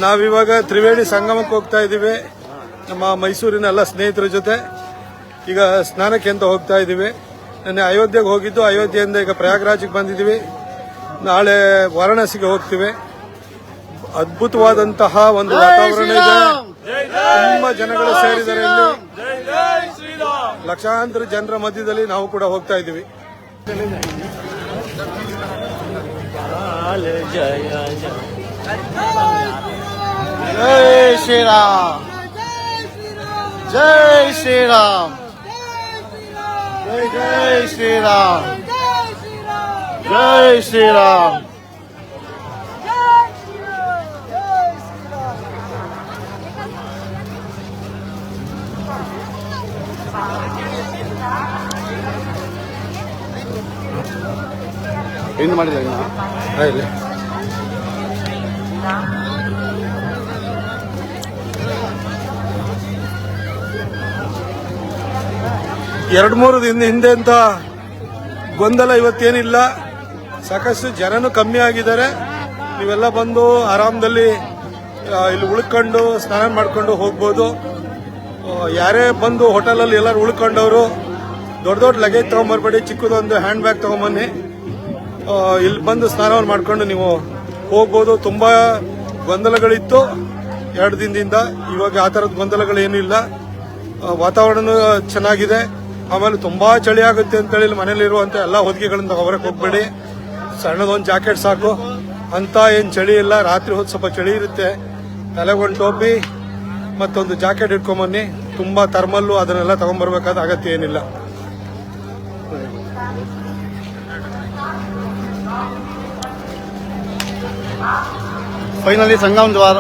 ನಾವಿವಾಗ ತ್ರಿವೇಣಿ ಸಂಗಮಕ್ಕೆ ಹೋಗ್ತಾ ಇದ್ದೀವಿ. ನಮ್ಮ ಮೈಸೂರಿನ ಎಲ್ಲ ಸ್ನೇಹಿತರ ಜೊತೆ ಈಗ ಸ್ನಾನಕ್ಕೆ ಅಂತ ಹೋಗ್ತಾ ಇದ್ದೀವಿ. ನೆನ್ನೆ ಅಯೋಧ್ಯೆಗೆ ಹೋಗಿದ್ದು, ಅಯೋಧ್ಯೆಯಿಂದ ಈಗ ಪ್ರಯಾಗ್ರಾಜ್ಗೆ ಬಂದಿದ್ದೀವಿ. ನಾಳೆ ವಾರಾಣಸಿಗೆ ಹೋಗ್ತೀವಿ. ಅದ್ಭುತವಾದಂತಹ ಒಂದು ವಾತಾವರಣ ಇದೆ. ತುಂಬಾ ಜನಗಳು ಸೇರಿದ್ದಾರೆ ಇಲ್ಲಿ. ಲಕ್ಷಾಂತರ ಜನರ ಮಧ್ಯದಲ್ಲಿ ನಾವು ಕೂಡ ಹೋಗ್ತಾ ಇದ್ದೀವಿ. जय श्री राम, जय श्री राम, जय जय श्री राम, जय श्री राम. ಏನು ಮಾಡಿದ್ರೆ ಎರಡು ಮೂರು ದಿನ ಹಿಂದೆ ಅಂತ ಗೊಂದಲ ಇವತ್ತೇನಿಲ್ಲ. ಸಾಕಷ್ಟು ಜನನು ಕಮ್ಮಿ ಆಗಿದ್ದಾರೆ. ನೀವೆಲ್ಲ ಬಂದು ಆರಾಮದಲ್ಲಿ ಇಲ್ಲಿ ಉಳ್ಕೊಂಡು ಸ್ನಾನ ಮಾಡ್ಕೊಂಡು ಹೋಗ್ಬೋದು. ಯಾರೇ ಬಂದು ಹೋಟೆಲಲ್ಲಿ ಎಲ್ಲರೂ ಉಳ್ಕೊಂಡವರು ದೊಡ್ಡ ದೊಡ್ಡ ಲಗೇಜ್ ತಗೊಂಬರ್ಬೇಡಿ, ಚಿಕ್ಕದೊಂದು ಹ್ಯಾಂಡ್ ಬ್ಯಾಗ್ ತಗೊಂಬನ್ನಿ. ಇಲ್ಲಿ ಬಂದು ಸ್ನಾನವನ್ನು ಮಾಡ್ಕೊಂಡು ನೀವು ಹೋಗ್ಬೋದು. ತುಂಬಾ ಗೊಂದಲಗಳಿತ್ತು 2 ದಿನದಿಂದ. ಇವಾಗ ಆ ಥರದ ಗೊಂದಲಗಳೇನೂ ಇಲ್ಲ. ವಾತಾವರಣ ಚೆನ್ನಾಗಿದೆ. ಆಮೇಲೆ ತುಂಬಾ ಚಳಿ ಆಗುತ್ತೆ ಅಂತೇಳಿ ಮನೇಲಿರುವಂತ ಎಲ್ಲ ಹೊದಿಕೆಗಳಿಂದ ಹೊರಗೆ ಹೋಗ್ಬೇಡಿ. ಸಣ್ಣದೊಂದು ಜಾಕೆಟ್ ಸಾಕು. ಅಂತ ಏನ್ ಚಳಿ ಇಲ್ಲ. ರಾತ್ರಿ ಹೊತ್ತು ಸ್ವಲ್ಪ ಚಳಿ ಇರುತ್ತೆ. ತಲೆಗೊಂದು ಟೋಪಿ ಮತ್ತೊಂದು ಜಾಕೆಟ್ ಇಟ್ಕೊಂಬನ್ನಿ. ತುಂಬಾ ಥರ್ಮಲ್ಲು ಅದನ್ನೆಲ್ಲ ತಗೊಂಡ್ಬರ್ಬೇಕಾದ ಅಗತ್ಯ ಏನಿಲ್ಲ. फाइनली संगम द्वार